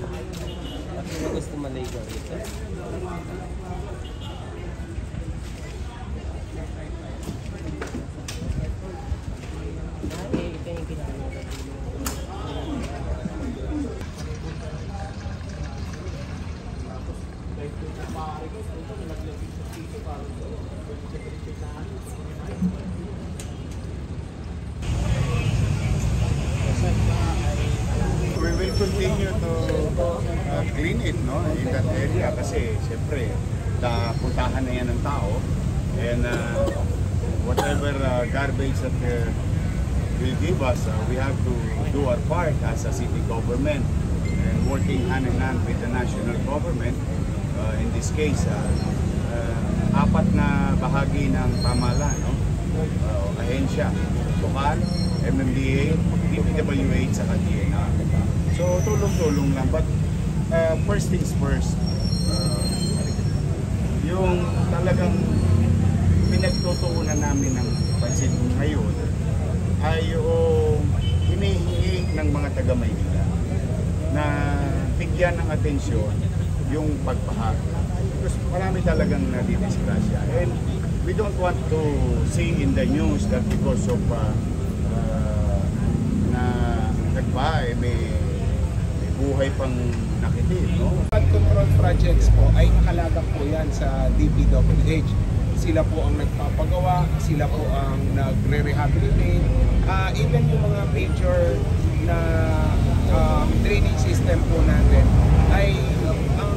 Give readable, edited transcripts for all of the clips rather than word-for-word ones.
At sino gusto maligo rito? Ito yung kinakaroon. We will continue to clean it, no, in that area kasi siyempre puntahan na yan ng tao and whatever garbage that will give us, we have to do our part as a city government and working hand in hand with the national government. In this case, apat na bahagi ng pamahalaan, no? Ahensya, Bukal, MMDA, DPWH, sa DNR. So tulong-tulong lang. But first things first, yung talagang pinagtutuunan namin ng pansin ngayon ay yung hinihingi ng mga taga-Maynila na bigyan ng atensyon yung pagbaha. Because marami talagang nadidisgrasya. And we don't want to see in the news that because of na nagbaha, may buhay pang nakitin, no? Flood control projects po ay nakalagak po yan sa DPWH. Sila po ang nagpapagawa, sila po ang nagre-rehabilitate. Even yung mga major na drainage system po natin ay ang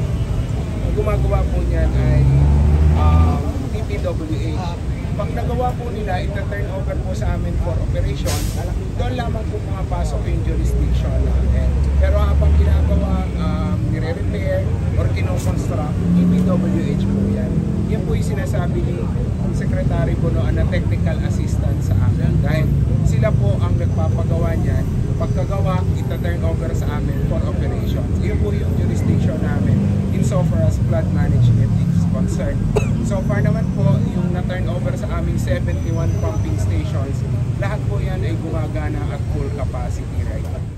gumagawa po niyan ay DPWH. Pag nagawa po nila, ita-turn over po sa amin for operation, doon lamang po pumapasok yung jurisdiction natin. Pero habang ginagawa, nire-repair or kinoconstruct, DPWH po yan. Yan po yung sinasabi ni Secretary Bono na technical assistance sa amin. Dahil sila po ang nagpapagawa niyan. Pagkagawa, ita-turn over sa amin for operations. Yun po yung jurisdiction namin insofar as flood management is concerned. So far naman po, yung na-turn over sa aming 71 pumping stations, lahat po yan ay gumagana at full capacity right now.